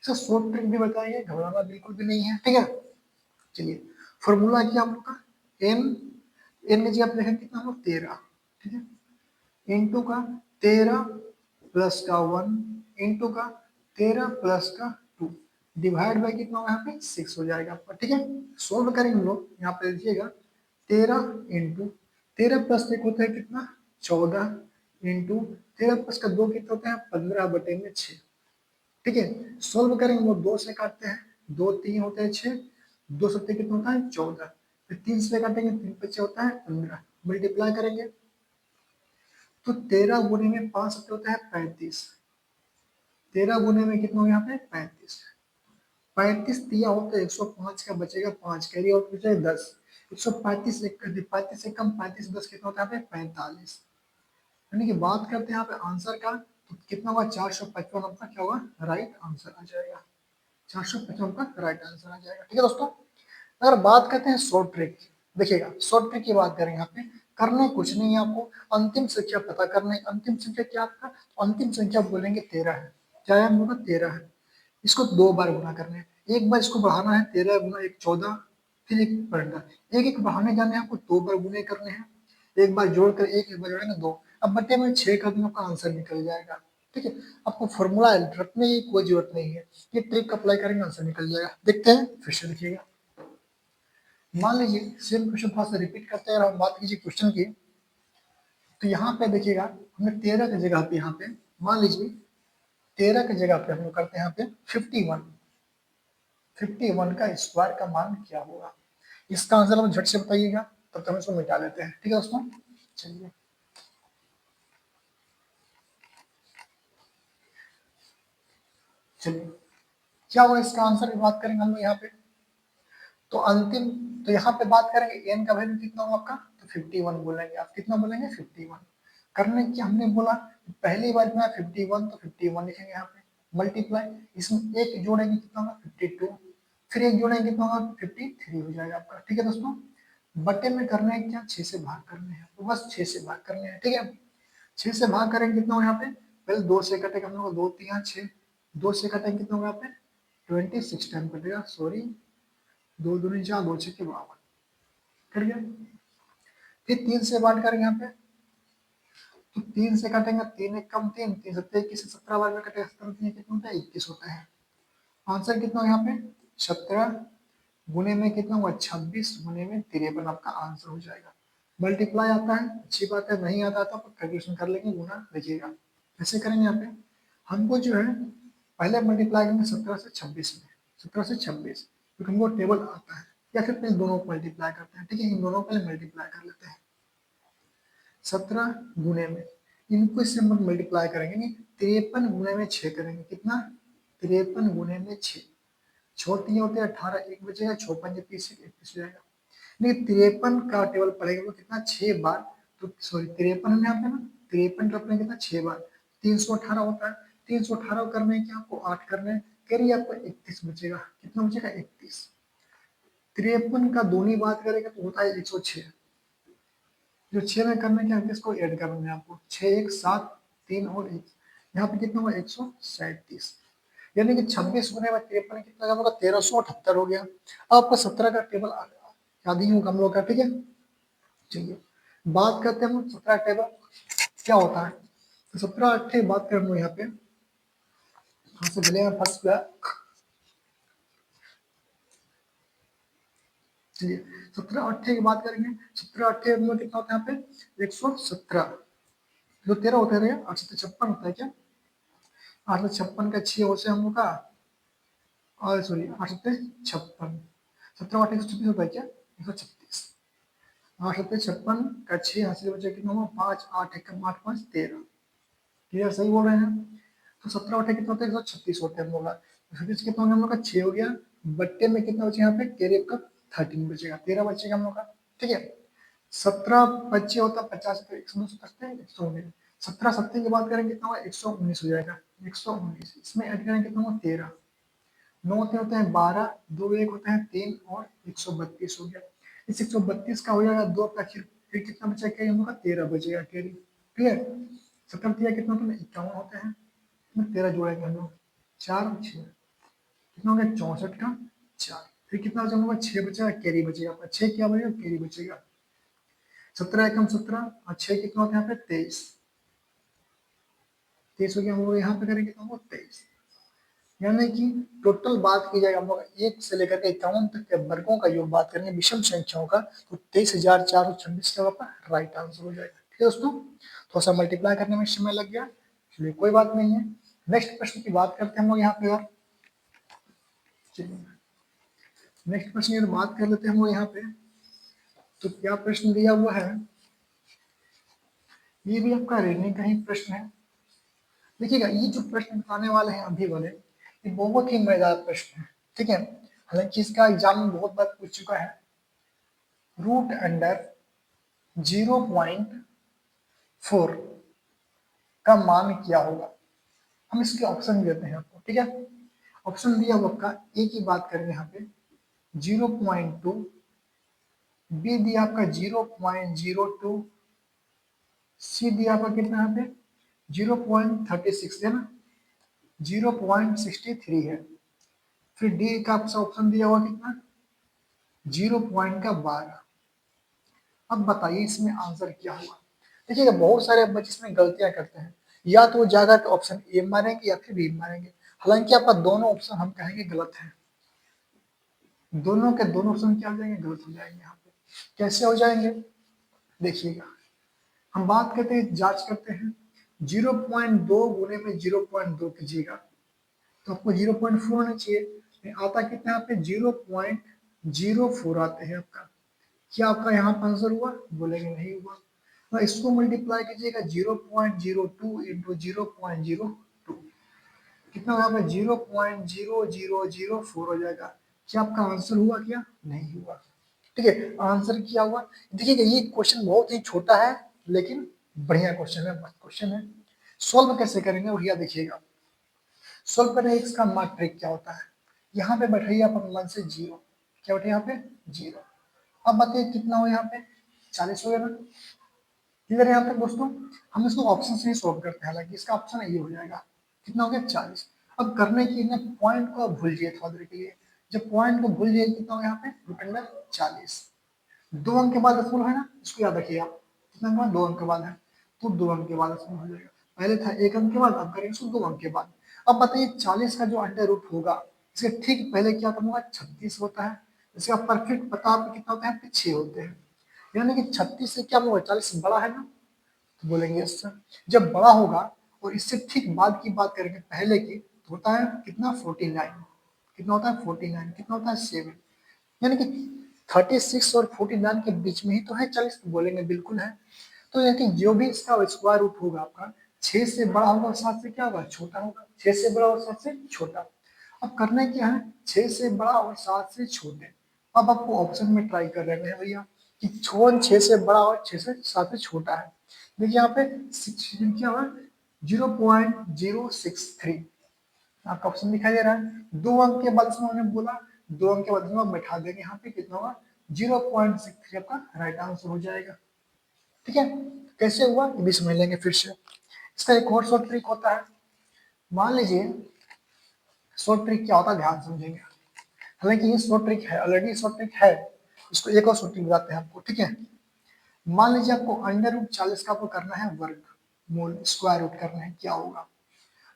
इसका शॉर्ट ट्रिक भी बताइए, घबराना बिल्कुल भी नहीं है, ठीक है। चलिए, फॉर्मूला क्या हम लोग का? एन, एन की जगह आप लिखेंगे कितना हम लोग? 13, ठीक है, इंटू का 13 प्लस का 1 इंटू का 13 प्लस का 2 डिवाइड बाय कितना होगा? यहाँ पे 6 हो जाएगा आपका, ठीक है। सोल्व करेंगे हम लोग, यहाँ पे लिखिएगा 13 इंटू 13 प्लस 1 होता है कितना? 14 इंटू 13 प्लस का 2 कितना होता है? 15/6, ठीक है। सोल्व करेंगे वो 2 से काटते हैं, 2 3 होते हैं 6, 2 सत्ते कितना होता है? 14, फिर 3 से काटेंगे, 3 बचे होता है 15, मल्टीप्लाई करेंगे तो 13 गुने में 5 सत्ते होता है 35, 13 गुने में कितना हो? यहाँ पे 35, 35 दिया होता है 105 का, बचेगा 5, कैरी आउट बचेगा 10, 135 एक कर दी, 35 से कम 35 10 कितना होता है? यहाँ पे 45, यानी कि बात करते हैं यहाँ पे आंसर का, तो कितना होगा? 455 आपका क्या होगा? राइट आंसर आ जाएगा, 455 का राइट आंसर आ जाएगा, ठीक है दोस्तों। अगर बात करते हैं शॉर्ट ट्रिक की, देखिएगा शॉर्ट ट्रिक की बात करें यहाँ पे, करने कुछ नहीं है आपको, अंतिम संख्या पता करना है। अंतिम संख्या क्या आपका? अंतिम संख्या बोलेंगे 13 है, क्या है हम लोग का? 13 है। इसको 2 बार गुना करना है, एक बार इसको बढ़ाना है, 13 गुना 1 14, फिर एक बढ़ना, एक एक बढ़ाने जाने हैं आपको, 2 बार गुने करने हैं, एक बार जोड़कर एक बार जोड़ेंगे 2, अब बटे में 6 कर देंगे, आपका आंसर निकल जाएगा, ठीक है। आपको फॉर्मूला रटने की कोई जरूरत नहीं है, ये ट्रिक अप्लाई करेंगे आंसर निकल जाएगा। देखते हैं फिर से, देखिएगा मान लीजिए सेम क्वेश्चन थोड़ा सा रिपीट करते हैं और हम बात कीजिए क्वेश्चन की। तो यहाँ पे देखिएगा, हमने 13 की जगह पे यहाँ पे मान लीजिए 13 की जगह पे हम लोग करते हैं यहाँ पे 51, 51 का स्क्वायर का मान क्या होगा? इसका आंसर हम झट से बताइएगा, तब तक हम इसको मिटा लेते हैं, ठीक है दोस्तों। चलिए, चलिए क्या होगा इसका आंसर की बात करेंगे हम लोग यहाँ पे। तो अंतिम, तो यहाँ पे बात करेंगे n का वैल्यू कितना होगा आपका? तो 51 बोलेंगे, आप कितना बोलेंगे? 51। करने की हमने बोला पहली बार में 51, तो 51 लिखेंगे यहाँ पे, मल्टीप्लाई, इसमें एक जोड़ेंगे कितना होगा? 52, फिर एक जोड़ेंगे कितना होगा? 53 हो जाएगा आपका, ठीक है दोस्तों। बटे में करना है क्या? 6 से भाग करने हैं, तो बस 6 से भाग करने हैं, ठीक है। 6 से भाग करेंगे कितना होगा यहाँ पे? पहले 2 से कटेगा हम लोग, 2 3 6, 2 से कटेंगे कितना होगा यहाँ पे? 26 टाइम कटेगा, सॉरी, 2 दूनी 4, 2 6 52, कट गया। फिर 3 से बांट करेंगे यहाँ पे, तो 3 से काटेंगे, 3 एक कम 3, 3 सत्ते 21 से 17 बार में कटेगा, 17 3 कितना होता है? 21 होता है। आंसर कितना होगा यहाँ पे? 17 गुने में कितना हुआ? 26 गुने में 53 आपका आंसर हो जाएगा। मल्टीप्लाई आता है, अच्छी बात है, नहीं आता तो आप कैलकुलेशन कर लेंगे, गुना देखिएगा कैसे करेंगे। यहाँ पे हमको जो है पहले मल्टीप्लाई करेंगे 17 से 26 में, 17 से 26, क्योंकि हमको टेबल आता है, या फिर पहले दोनों को मल्टीप्लाई करते हैं, ठीक है, इन दोनों को पहले मल्टीप्लाई कर लेते हैं। 17 गुने में, इनको इससे हम मल्टीप्लाई करेंगे नहीं, 53 गुने में 6 करेंगे, कितना? 53 गुने में 6, छोटी होते हैं 18, एक बचेगा, 6 5 30 21 हो जाएगा। नहीं, 53 का टेबल पड़ेगा वो कितना? 6 बार, तो सॉरी 53 है यहाँ पे ना, 53 का पड़ेगा कितना? 6 बार, 318 होता है, 318 करने के आपको 8 करने हैं, करिए आपको 31 बचेगा, कितना बचेगा? 31। 53 का दूनी बात करेगा तो होता है 106, जो 6 में करने के अंक इसको ऐड करना है आपको, 6 1 7 3 और 1, यहाँ पे कितना हुआ? 137, यानी कि 26 गुने में 53 कितना होगा? 1378 हो गया। अब आपका 17 का टेबल याद ही होगा हम लोग का, ठीक है। चलिए बात करते हैं हम 17 अट्ठे पर क्या होता है। तो 17 अट्ठे बात करें हम लोग यहाँ पे, यहाँ से गले में फंस गया। चलिए 17 अट्ठे की बात करेंगे। 17 अट्ठे में कितना होता है यहाँ पे 117, जो 13 होते हैं 8 से 56 होता है क्या, 8 से 56 का 6 होते हैं हम लोग का, और सॉरी 8 से 56, 17 8 136 होता है क्या, 136, 8 से 56 का 6 यहाँ से बचे कितना हुआ 5, 8 एक 8 5 13, क्लियर सही बोल रहे हैं। तो 17 अट्ठे कितना होता है 136 होते हैं हम लोग का, 136 कितना हो गया हम लोग का 6 हो गया, बट्टे में कितना बचे यहाँ पे कैरी का 13 बचेगा, 13 बचेगा हम लोग का, ठीक है। 17 बच्चे होता है 50 पे 119 करते हैं 119, 17 70 की बात करेंगे कितना होगा 119 हो जाएगा, 119 इसमें ऐड करेंगे कितना होगा 13, 9 होते हैं 12, 2 1 होता है 3 और 132 हो गया। इस 132 का हो जाएगा 2 का, फिर कितना बचा कैरी हम लोग का 13 बचेगा कैरी, क्लियर। 70 दिया कितना होता है 51 होते हैं, 13 जोड़ेंगे हम लोग 4 और 6, कितना हो गया 64 का 4, फिर कितना बचा हम लोग का 6 बचेगा कैरी बचेगा, 6 क्या बचेगा कैरी बचेगा, 17 एकम 17 और 6 कितना होता है यहाँ पे 23, 23 हो गया हम लोग यहाँ पे करेंगे तो हम लोग 23, यानी कि टोटल बात की जाए हम लोग 1 से लेकर के 51 तक के वर्गों का योग बात करेंगे विषम संख्याओं का, तो 23,426 का आपका राइट आंसर हो जाएगा, ठीक है दोस्तों। थोड़ा सा मल्टीप्लाई करने में समय लग गया, चलिए कोई बात नहीं है। नेक्स्ट प्रश्न की बात करते हैं हम लोग यहाँ पे यार, चलिए नेक्स्ट प्रश्न की बात कर लेते हैं हम लोग यहाँ पे। तो क्या प्रश्न दिया हुआ है, ये भी आपका रीजनिंग का ही प्रश्न है। देखिएगा ये जो प्रश्न बताने वाले हैं अभी वाले, ये बहुत ही मजेदार प्रश्न है, ठीक है। हालांकि इसका एग्जाम में बहुत बार पूछ चुका है। रूट अंडर 0.4 का मान क्या होगा, हम इसके ऑप्शन देते हैं आपको, ठीक है। ऑप्शन दिया हुआ आपका ए की बात करेंगे यहाँ पे 0.2, बी दिया आपका 0.02, सी दिया आपका कितना यहाँ पे 0.36 है ना, 0.63 है, फिर डी का आपका ऑप्शन दिया हुआ कितना 0.12। अब बताइए इसमें आंसर क्या होगा। देखिएगा बहुत सारे बच्चे इसमें गलतियां करते हैं, या तो वो जाकर के ऑप्शन ए मारेंगे या फिर बी मारेंगे, हालांकि आपका दोनों ऑप्शन हम कहेंगे गलत है, दोनों के दोनों ऑप्शन क्या हो जाएंगे गलत हो जाएंगे। यहाँ पे कैसे हो जाएंगे देखिएगा, हम बात करते हैं जांच करते हैं, 0.2 गुने में 0.2 कीजिएगा तो आपको 0.4 होना चाहिए, आता कितना यहाँ पे 0.04 आते हैं आपका, क्या आपका यहाँ पर आंसर हुआ, बोलेंगे नहीं हुआ। तो इसको मल्टीप्लाई कीजिएगा 0.02 इंटू 0.02, कितना यहाँ पे 0.0004 हो जाएगा, क्या आपका आंसर हुआ क्या, नहीं हुआ, ठीक है। आंसर क्या हुआ, देखिएगा ये क्वेश्चन बहुत ही छोटा है लेकिन बढ़िया क्वेश्चन है, मस्त क्वेश्चन है। सॉल्व कैसे करेंगे भैया देखिएगा, सॉल्व करने इसका मैट्रिक क्या होता है, यहाँ पे बैठाइए आप मन से 0, क्या बैठे यहाँ पे 0, अब बताइए कितना हो यहाँ पे 40 हो गया ना, क्लियर है यहाँ पे दोस्तों। हम इसको ऑप्शन से ही सॉल्व करते हैं, हालांकि इसका ऑप्शन ये हो जाएगा, कितना हो गया 40। अब करने की ना पॉइंट को भूल जाइए थोड़ा देर के लिए, जब पॉइंट को भूल जाइए कितना हो यहाँ पे रूट अंडर 40, 2 अंक के बाद दशमलव है ना, इसको याद रखिए आप, कितना अंक के बाद 2 अंक के बाद है, तो 2 अंक के बाद दशमलव हो जाएगा, पहले था 1 अंक के बाद, अब करेंगे इसको 2 अंक के बाद। अब बताइए 40 का जो अंडर रूट होगा इसके ठीक पहले क्या करूंगा 36 होता है, इसका परफेक्ट पता आपको कितना होता है 6 होते हैं, यानी कि 36 से क्या होगा 40 बड़ा है ना, तो बोलेंगे यस सर। जब बड़ा होगा और इससे ठीक बाद की बात करेंगे पहले की, तो होता है कितना 49, कितना होता है 49, कितना होता है 7, यानी कि 36 और 49 के बीच में ही तो है 40, तो बोलेंगे बिल्कुल है। तो यानी कि जो भी इसका स्क्वायर रूट होगा आपका 6 से बड़ा होगा और 7 से क्या होगा छोटा होगा, 6 से बड़ा और 7 से छोटा। अब करना क्या है 6 से बड़ा और 7 से छोटे, अब आपको ऑप्शन में ट्राई कर रहे हैं भैया कि कौन 6 से बड़ा और 6 से 7 से छोटा है। देखिए यहाँ पे क्या हुआ 0.063, आपका ऑप्शन दिखाई दे रहा है, 2 अंक के बाद इसमें उन्होंने बोला 2 अंक के बाद हम बैठा देंगे यहाँ पे कितना होगा 0.63 आपका राइट आंसर हो जाएगा, ठीक है। कैसे हुआ ये भी समझ लेंगे फिर से। इसका एक और शॉर्ट ट्रिक होता है, मान लीजिए शॉर्ट ट्रिक क्या होता है ध्यान समझेंगे, हालांकि ये शॉर्ट ट्रिक है ऑलरेडी शॉर्ट ट्रिक है, इसको एक और शॉर्ट ट्रिक बताते हैं आपको, ठीक है। मान लीजिए आपको √40 का आपको करना है वर्ग मूल स्क्वायर रूट करना है, क्या होगा?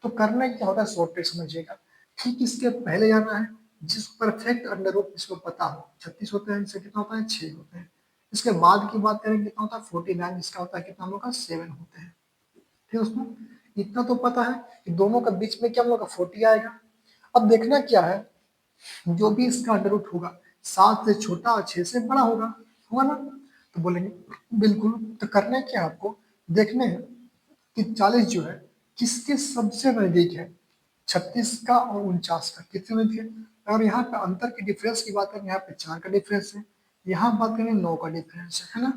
तो करना क्या होता है, शॉर्ट ट्रिक समझिएगा। ठीक इसके पहले जाना है जिस परफेक्ट अंडर रूट जिसको पता हो, 36 होते हैं, इनसे कितना होता है 6 होते हैं। इसके बाद की बात करें कितना होता है 49, इसका होता है कितना हम लोग का 7 होते हैं। ठीक है दोस्तों, इतना तो पता है कि दोनों का बीच में क्या हम लोग का 40 आएगा। अब देखना क्या है, जो भी इसका अंडर रूट होगा 7 से छोटा और 6 से बड़ा होगा ना। तो बोलेंगे बिल्कुल। तो करना है क्या आपको, देखने हैं कि 40 जो है किसके सबसे नजदीक है, 36 का और 49 का कितने नजदीक है। और यहाँ पे अंतर की डिफरेंस की बात करें, यहाँ पे 4 का डिफरेंस है, यहाँ बात करें 9 का डिफरेंस है ना।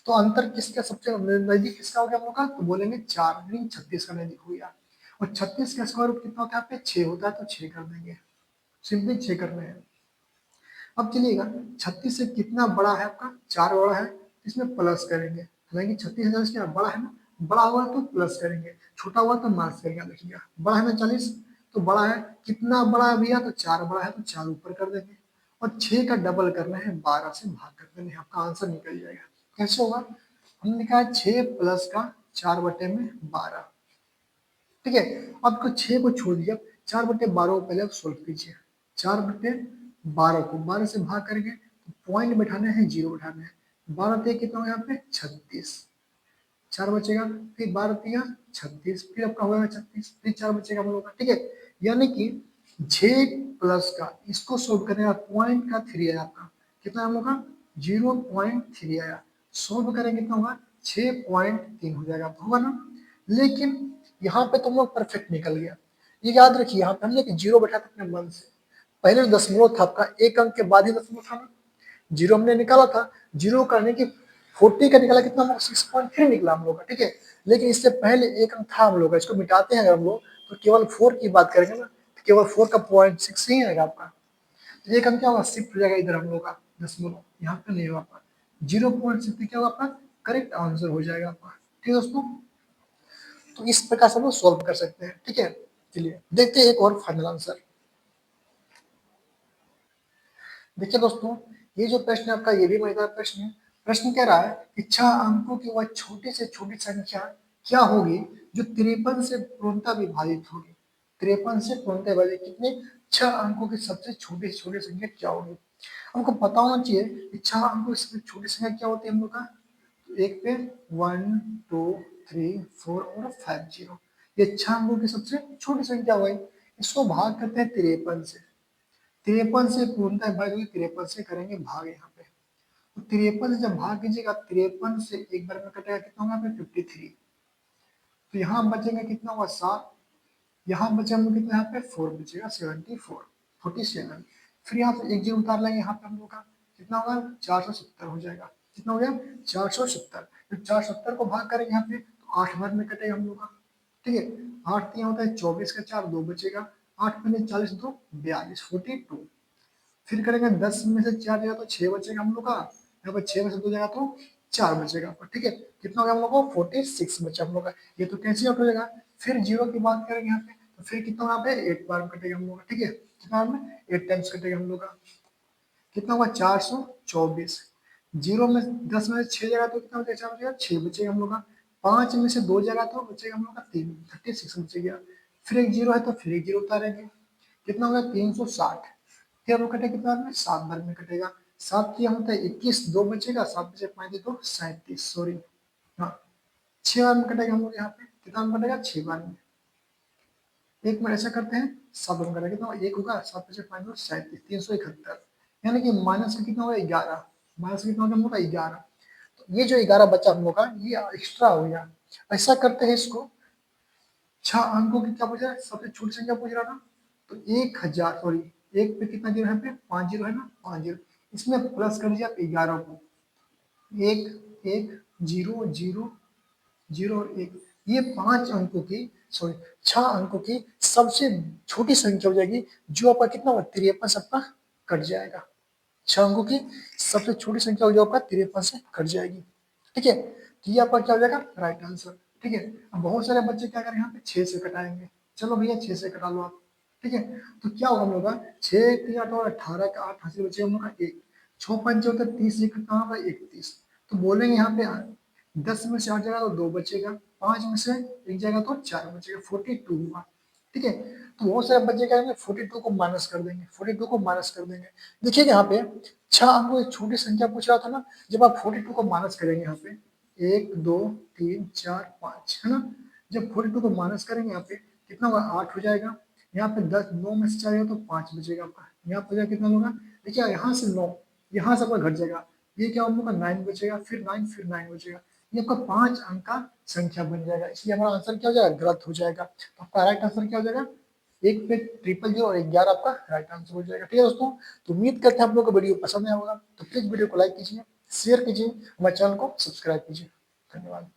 तो अंतर किसका सबसे नजदीक किसका हो गया हम लोग का, तो बोलेंगे 4 यानी 36 का नजदीक हो गया। और 36 का स्क्वायर रूट कितना होता है, यहाँ पे 6 होता है, तो 6 कर देंगे, सिंपली 6 करना है। अब चलिएगा 36 से कितना बड़ा है आपका, 4 बड़ा है, इसमें प्लस करेंगे, हालांकि 36,000 से बड़ा है ना, बड़ा हुआ तो प्लस करेंगे, छोटा हुआ तो माइनस करेंगे। देखिएगा बड़ा है ना 40, तो बड़ा है, कितना बड़ा है भैया, तो 4 बड़ा है, तो 4 ऊपर कर देंगे। और 6 का डबल करना है, 12 से भाग कर देंगे, आपका आंसर निकल जाएगा। कैसे होगा, हमने लिखा है 6 प्लस का 4/12। ठीक है, अब को 6 को छोड़ दिया, 4/12 को पहले आप सोल्व कीजिए। 4/12 को 12 से भाग करेंगे, पॉइंट बैठाना है, जीरो बैठाना है। 12 ते कितना होगा यहाँ पे 36, 4 बचेगा, फिर 12 तिया 36, फिर आपका होगा 36, फिर 4 बचेगा हम लोग का। ठीक है, यानी कि 6 प्लस का इसको सोल्व करने का पॉइंट का 3 आया आपका, कितना हम लोग का 0.3 आया। सोल्व करेंगे कितना होगा 6.3 हो जाएगा, होगा ना। लेकिन यहाँ पे तुम लोग परफेक्ट निकल गया। ये याद रखिए, यहाँ पे हमने जीरो बैठा था अपने मन से, पहले दशमलव था आपका, एक अंक के बाद ही दशमलव था ना, जीरो हमने निकाला था, जीरो करने की 40 का निकाला, कितना हम लोग 6.3 निकला हम लोग का। ठीक है, लेकिन इससे पहले एक अंक था हम लोग का, इसको मिटाते हैं अगर हम लोग, तो केवल 4 की बात करेंगे ना, तो केवल 4 का 0.6 ही आएगा आपका। तो एक अंक क्या होगा, शिफ्ट हो जाएगा इधर हम लोग का, दशमलव यहाँ पे नहीं होगा आपका, 0.6 क्या होगा आपका, करेक्ट आंसर हो जाएगा आपका। ठीक है दोस्तों, तो इस प्रकार से हम लोग सॉल्व कर सकते हैं। ठीक है, चलिए देखते हैं एक और फाइनल आंसर। देखिए दोस्तों, ये जो प्रश्न है आपका, ये भी मजेदार प्रश्न है। प्रश्न कह रहा है कि 6 अंकों की वह छोटी से छोटी संख्या क्या होगी जो 53 से पूर्णतः विभाजित होगी। 53 से पूर्णतः विभाजित कितने, 6 अंकों की सबसे छोटी से छोटी संख्या क्या होगी। हमको पता होना चाहिए कि 6 अंकों की सबसे छोटी संख्या क्या होती है हम लोग का। तो एक पे 1 2 3 4 और 5 0, ये 6 अंकों की सबसे छोटी संख्या हुई। इसको भाग करते हैं 53 से, 53 से पूर्णतः भाग होगी, 53 से करेंगे भाग यहाँ पे। तो 53 से जब भाग कीजिएगा, 53 से एक बार में कटेगा, कितना होगा यहाँ पे 53। तो यहाँ बचेगा कितना हुआ 7, यहाँ बचा हम लोग कितना, यहाँ पे 4 बचेगा, 74 47। फिर यहाँ से एक जीरो उतार लेंगे, यहाँ पे हम लोग का कितना होगा 470 हो जाएगा। कितना हो गया 470। जब 470 को भाग करेंगे यहाँ पे, तो 8 बार में कटेगा हम लोग का। ठीक है, 8 यहाँ होता है 24 का 4, 2 बचेगा, 8 पहले 40 2 42 42। फिर करेंगे 10 में से 4 जाएगा तो 6 बचेगा हम लोग का, यहाँ पर 6 में से 2 जाएगा तो 4 बचेगा आपका। ठीक है, कितना हो गया हम लोग को 46 बचा हम लोग का, ये तो कैंसिल आउट हो जाएगा। फिर जीरो की बात करेंगे यहाँ पे, तो फिर कितना यहाँ पे 8 बार में कटेगा हम लोग का। ठीक है, कितना बार में 8 टाइम्स कटेगा हम लोग का, कितना होगा 424। जीरो में 10 में से 6 जाएगा तो कितना बचेगा, 4 बचेगा, 6 बचेगा हम लोग का। 5 में से 2 जाएगा तो बचेगा हम लोग का 3, 36 बचेगा। फिर एक जीरो है तो फिर एक जीरो उतारेंगे, कितना होगा 360। फिर हम कटेगा कितना बार में, 7 बार में कटेगा। 7 किया होता है 21, 2 बचेगा, 7 बचे 5 दे तो 37, सॉरी हाँ 6 बार में कटेगा हम लोग यहाँ पे, कितना में कटेगा 6 बार में। एक में ऐसा करते हैं 7 बार में कटेगा, कितना एक होगा 7 बचे 5 दो 37, 371। यानी कि माइनस का कितना होगा 11, माइनस का कितना होगा 11। तो ये जो 11 बचा हम लोग का, ये एक्स्ट्रा हो गया। ऐसा करते हैं इसको, 6 अंकों की क्या पूछ रहा है, सबसे छोटी संख्या पूछ रहा था। तो 1000, सॉरी एक पे कितना जीरो है पे 5 जीरो है ना, 5 जीरो, इसमें प्लस कर दीजिए आप 11 को, एक एक जीरो जीरो जीरो और एक, ये 5 अंकों की, सॉरी 6 अंकों की सबसे छोटी संख्या हो जाएगी, जो आपका कितना होगा 53 सबका कट जाएगा। 6 अंकों की सबसे छोटी संख्या हो जो आपका 53 से कट जाएगी। ठीक है, तो ये आपका क्या हो जाएगा राइट आंसर। ठीक है, अब बहुत सारे बच्चे क्या करें यहाँ पे 6 से कटाएंगे, चलो भैया 6 से कटा लो आप। ठीक है, तो क्या होगा हम लोग का 6 3 8 और 18 का 8 हासिल बचे हम लोग का एक, 6 5 होता है 30, ये कितना होगा 31। तो बोलेंगे यहाँ पे 10 में से 8 जाएगा तो 2 बचेगा, 5 में से 1 जाएगा तो 4 बचेगा, 42 हुआ। ठीक है, तो बहुत सारे बच्चे क्या करेंगे 42 को माइनस कर देंगे, 42 को माइनस कर देंगे। देखिए यहाँ पे 6 अंकों की छोटी संख्या पूछ रहा था ना, जब आप 42 को माइनस करेंगे यहाँ पे 1 2 3 4 5 है ना, जब 42 को माइनस करेंगे यहाँ पे कितना होगा 8 हो जाएगा। यहाँ पे 10 9 में से जाएगा तो 5 बचेगा आपका, यहाँ पे जाएगा कितना होगा, देखिए यहाँ से 9, यहाँ से आपका घट जाएगा, ये क्या होगा 9 बचेगा, फिर 9 फिर 9 बचेगा, ये आपका 5 अंक का संख्या बन जाएगा, इसलिए हमारा आंसर क्या हो जाएगा, गलत हो जाएगा। तो आपका राइट आंसर क्या हो जाएगा, एक पे 000 और 11 आपका राइट आंसर हो जाएगा। ठीक है दोस्तों, तो उम्मीद करते हैं आप लोगों को वीडियो पसंद आया होगा, तो प्लीज वीडियो को लाइक कीजिए, शेयर कीजिए, हमारे चैनल को सब्सक्राइब कीजिए। धन्यवाद।